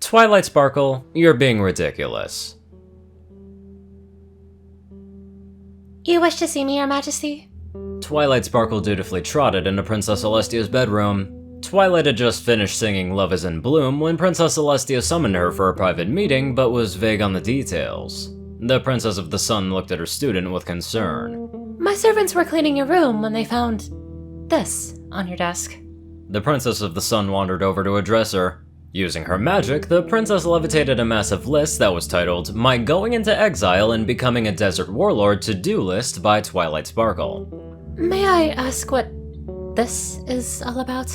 Twilight Sparkle, you're being ridiculous. You wish to see me, Your Majesty? Twilight Sparkle dutifully trotted into Princess Celestia's bedroom. Twilight had just finished singing Love is in Bloom when Princess Celestia summoned her for a private meeting, but was vague on the details. The Princess of the Sun looked at her student with concern. My servants were cleaning your room when they found this on your desk. The Princess of the Sun wandered over to address her. Using her magic, the princess levitated a massive list that was titled My Going into Exile and Becoming a Desert Warlord To-Do List by Twilight Sparkle. May I ask what this is all about?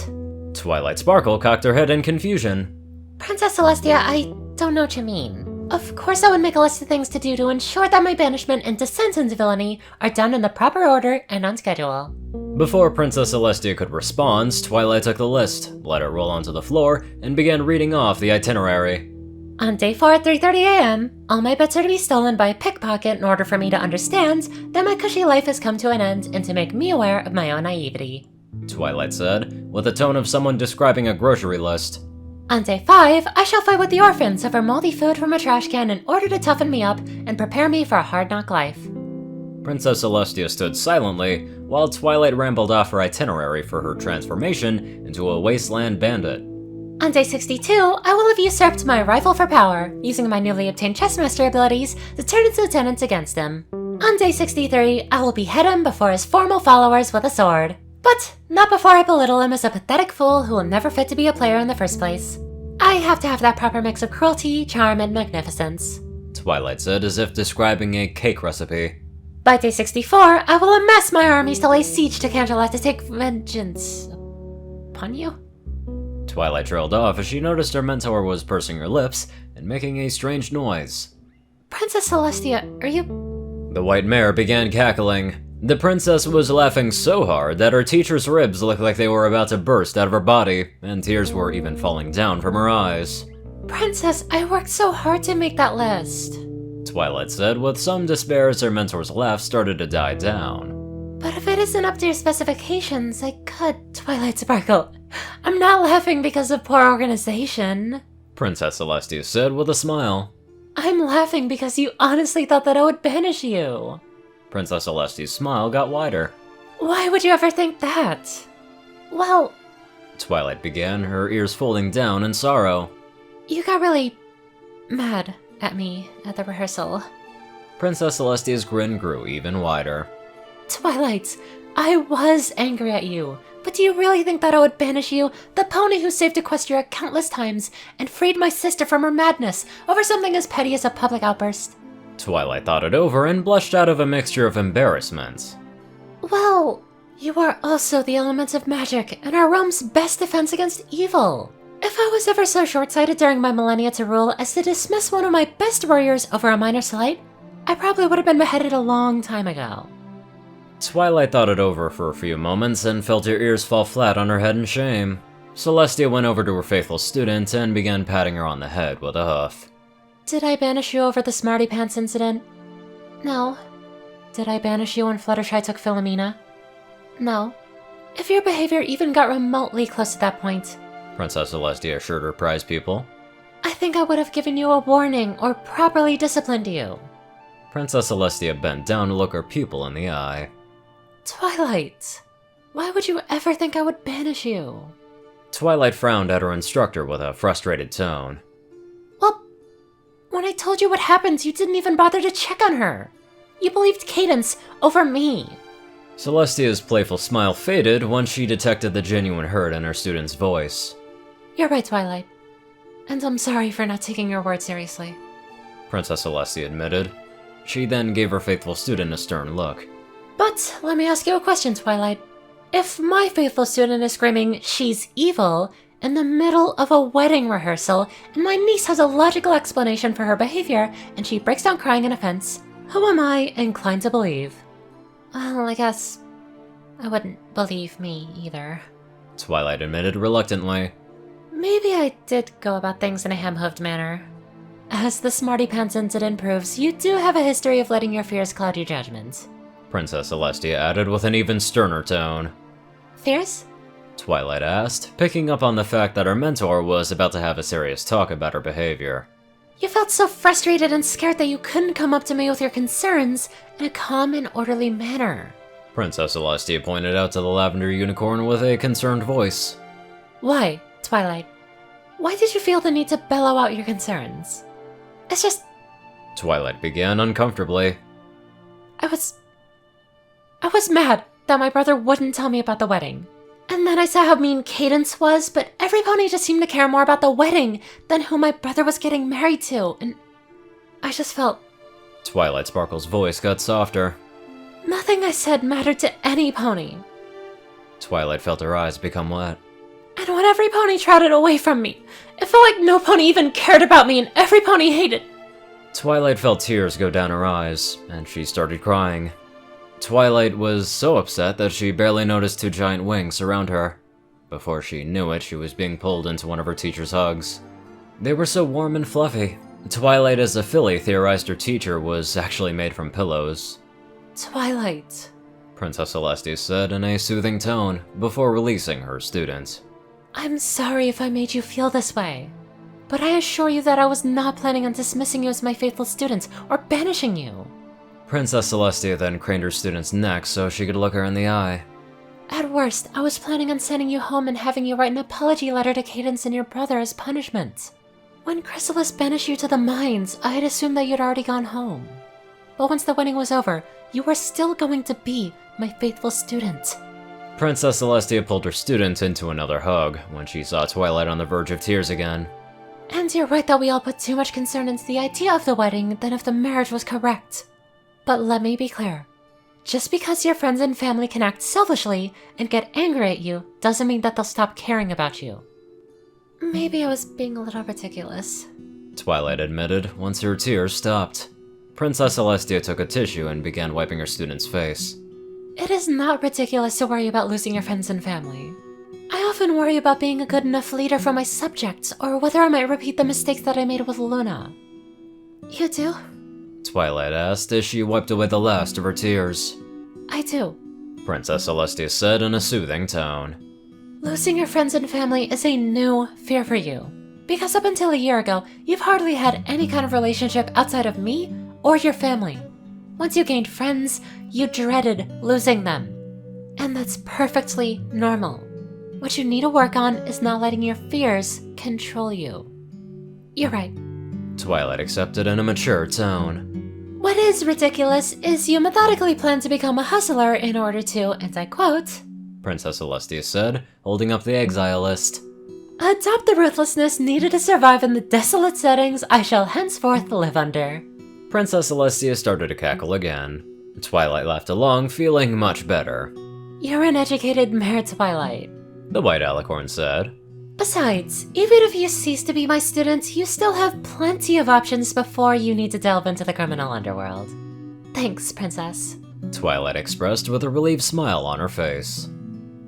Twilight Sparkle cocked her head in confusion. Princess Celestia, I don't know what you mean. Of course I would make a list of things to do to ensure that my banishment and descent into villainy are done in the proper order and on schedule. Before Princess Celestia could respond, Twilight took the list, let it roll onto the floor, and began reading off the itinerary. On day 4 at 3:30 a.m., all my bits are to be stolen by a pickpocket in order for me to understand that my cushy life has come to an end and to make me aware of my own naivety, Twilight said, with a tone of someone describing a grocery list. On day 5, I shall fight with the orphans over moldy food from a trash can in order to toughen me up and prepare me for a hard-knock life. Princess Celestia stood silently, while Twilight rambled off her itinerary for her transformation into a wasteland bandit. On day 62, I will have usurped my rival for power, using my newly obtained chessmaster abilities to turn his lieutenants against him. On day 63, I will behead him before his formal followers with a sword. But not before I belittle him as a pathetic fool who will never fit to be a player in the first place. I have to have that proper mix of cruelty, charm, and magnificence, Twilight said as if describing a cake recipe. By day 64, I will amass my armies to lay siege to Canterlot to take vengeance upon you. Twilight trailed off as she noticed her mentor was pursing her lips and making a strange noise. Princess Celestia, are you... The white mare began cackling. The princess was laughing so hard that her teacher's ribs looked like they were about to burst out of her body, and tears were even falling down from her eyes. Princess, I worked so hard to make that list, Twilight said with some despair as her mentor's laugh started to die down. But if it isn't up to your specifications, I could, Twilight Sparkle. I'm not laughing because of poor organization, Princess Celestia said with a smile. I'm laughing because you honestly thought that I would banish you. Princess Celestia's smile got wider. Why would you ever think that? Well... Twilight began, her ears folding down in sorrow. You got really... mad at me at the rehearsal. Princess Celestia's grin grew even wider. Twilight, I was angry at you, but do you really think that I would banish you, the pony who saved Equestria countless times and freed my sister from her madness over something as petty as a public outburst? Twilight thought it over and blushed out of a mixture of embarrassment. Well, you are also the element of magic and our realm's best defense against evil. If I was ever so short-sighted during my millennia to rule as to dismiss one of my best warriors over a minor slight, I probably would have been beheaded a long time ago. Twilight thought it over for a few moments and felt her ears fall flat on her head in shame. Celestia went over to her faithful student and began patting her on the head with a huff. Did I banish you over the Smarty Pants incident? No. Did I banish you when Fluttershy took Philomena? No. If your behavior even got remotely close to that point, Princess Celestia assured her prize pupil, I think I would have given you a warning or properly disciplined you. Princess Celestia bent down to look her pupil in the eye. Twilight, why would you ever think I would banish you? Twilight frowned at her instructor with a frustrated tone. Well, when I told you what happened, you didn't even bother to check on her. You believed Cadence over me. Celestia's playful smile faded once she detected the genuine hurt in her student's voice. You're right, Twilight. And I'm sorry for not taking your word seriously, Princess Celestia admitted. She then gave her faithful student a stern look. But let me ask you a question, Twilight. If my faithful student is screaming, "She's evil," in the middle of a wedding rehearsal, and my niece has a logical explanation for her behavior, and she breaks down crying in offense, who am I inclined to believe? Well, I guess I wouldn't believe me either, Twilight admitted reluctantly. Maybe I did go about things in a ham-hooved manner. As the Smarty Pants incident proves, you do have a history of letting your fears cloud your judgment, Princess Celestia added with an even sterner tone. Fears? Twilight asked, picking up on the fact that her mentor was about to have a serious talk about her behavior. You felt so frustrated and scared that you couldn't come up to me with your concerns in a calm and orderly manner. Princess Celestia pointed out to the lavender unicorn with a concerned voice. Why, Twilight? Why did you feel the need to bellow out your concerns? It's just... Twilight began uncomfortably. I was mad that my brother wouldn't tell me about the wedding. And then I saw how mean Cadence was, but every pony just seemed to care more about the wedding than who my brother was getting married to, and I just felt... Twilight Sparkle's voice got softer. Nothing I said mattered to any pony. Twilight felt her eyes become wet. And when every pony trotted away from me, it felt like no pony even cared about me and every pony hated. Twilight felt tears go down her eyes, and she started crying. Twilight was so upset that she barely noticed two giant wings around her. Before she knew it, she was being pulled into one of her teacher's hugs. They were so warm and fluffy. Twilight as a filly theorized her teacher was actually made from pillows. Twilight, Princess Celestia said in a soothing tone, before releasing her student. I'm sorry if I made you feel this way, but I assure you that I was not planning on dismissing you as my faithful student or banishing you. Princess Celestia then craned her student's neck so she could look her in the eye. At worst, I was planning on sending you home and having you write an apology letter to Cadence and your brother as punishment. When Chrysalis banished you to the mines, I had assumed that you'd already gone home. But once the wedding was over, you were still going to be my faithful student. Princess Celestia pulled her student into another hug when she saw Twilight on the verge of tears again. And you're right that we all put too much concern into the idea of the wedding than if the marriage was correct. But let me be clear. Just because your friends and family can act selfishly and get angry at you doesn't mean that they'll stop caring about you. Maybe I was being a little ridiculous, Twilight admitted once her tears stopped. Princess Celestia took a tissue and began wiping her student's face. It is not ridiculous to worry about losing your friends and family. I often worry about being a good enough leader for my subjects, or whether I might repeat the mistakes that I made with Luna. You do? Twilight asked as she wiped away the last of her tears. I do, Princess Celestia said in a soothing tone. Losing your friends and family is a new fear for you. Because up until a year ago, you've hardly had any kind of relationship outside of me or your family. Once you gained friends, you dreaded losing them. And that's perfectly normal. What you need to work on is not letting your fears control you. You're right. Twilight accepted in a mature tone. What is ridiculous is you methodically plan to become a hustler in order to, and I quote, Princess Celestia said, holding up the exile list. Adopt the ruthlessness needed to survive in the desolate settings I shall henceforth live under. Princess Celestia started to cackle again. Twilight laughed along, feeling much better. You're an educated mare, Twilight, the White Alicorn said. Besides, even if you cease to be my student, you still have plenty of options before you need to delve into the criminal underworld. Thanks, Princess, Twilight expressed with a relieved smile on her face.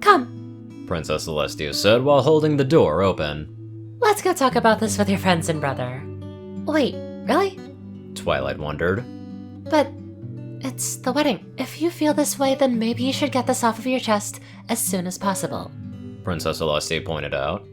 Come, Princess Celestia said while holding the door open. Let's go talk about this with your friends and brother. Wait, really? Twilight wondered. But it's the wedding. If you feel this way, then maybe you should get this off of your chest as soon as possible, Princess Celestia pointed out.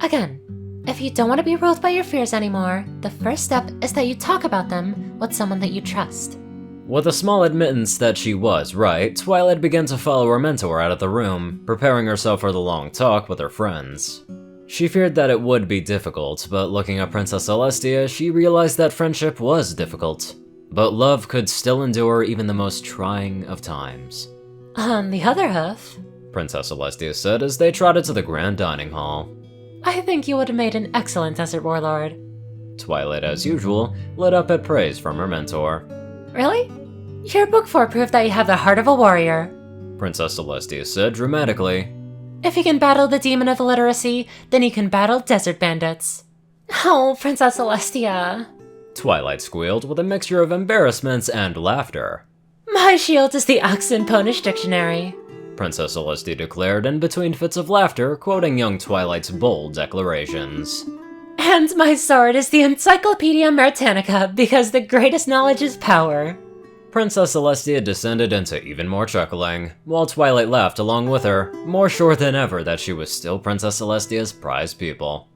Again, if you don't want to be ruled by your fears anymore, the first step is that you talk about them with someone that you trust. With a small admittance that she was right, Twilight began to follow her mentor out of the room, preparing herself for the long talk with her friends. She feared that it would be difficult, but looking at Princess Celestia, she realized that friendship was difficult. But love could still endure even the most trying of times. On the other hoof, Princess Celestia said as they trotted to the grand dining hall. I think you would have made an excellent desert warlord. Twilight, as usual, lit up at praise from her mentor. Really? Your book 4 proved that you have the heart of a warrior, Princess Celestia said dramatically. If you can battle the demon of illiteracy, then you can battle desert bandits. Oh, Princess Celestia. Twilight squealed with a mixture of embarrassment and laughter. My shield is the Oxen Ponish Dictionary, Princess Celestia declared in between fits of laughter, quoting young Twilight's bold declarations. And my sword is the Encyclopedia Meritanica, because the greatest knowledge is power. Princess Celestia descended into even more chuckling, while Twilight laughed along with her, more sure than ever that she was still Princess Celestia's prized pupil.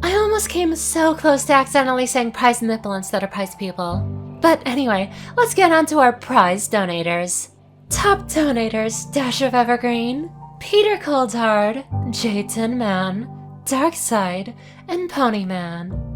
I almost came so close to accidentally saying prize nipple instead of prize pupil. But anyway, let's get on to our prize donators. Top donators: Dash of Evergreen, Peter Coulthard, Jayton Man, Darkside, and Ponyman.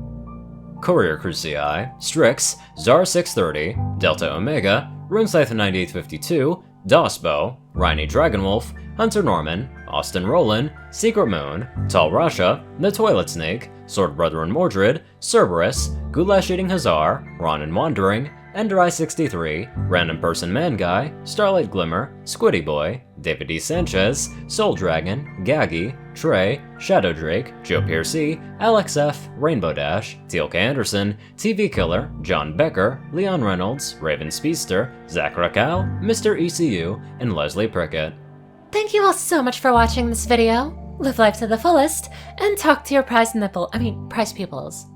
CourierCruz CI, Strix, Zar630, Delta Omega, RuneScythe9852, dospo, Rhynie Dragonwolf, Hunter Norman, Austin Roland, Secret Moon, Tall Rasha, The Toilet Snake, Sword Brethren Mordred, Cerberus, Goulash Eating Hazar, Ronin Wandering, Enderai63, Random Person Man Guy, Starlight Glimmer, Squiddy Boy, David D. Sanchez, Soul Dragon, Gaggy, Trey, Shadow Drake, Joe Piercy, Alex F., Rainbow Dash, Teal K. Anderson, TV Killer, John Becker, Leon Reynolds, Raven Speedster, Zach Racal, Mr. ECU, and Leslie Prickett. Thank you all so much for watching this video. Live life to the fullest, and talk to your prize pupils.